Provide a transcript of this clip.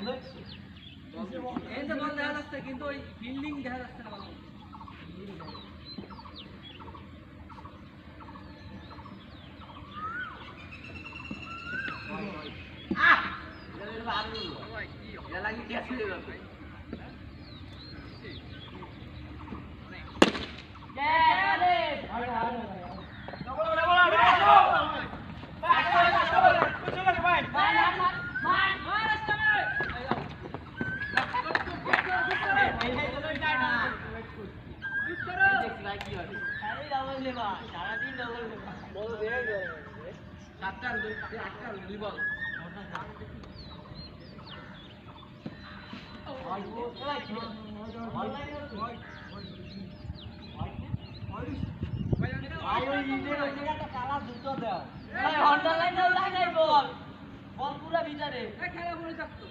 এই যে বল দেখা যাচ্ছে কিন্তু ওই ফিল্ডিং দেখা যাচ্ছে না ভালো। বল পুরা ভিতরে খেলা করে থাকতো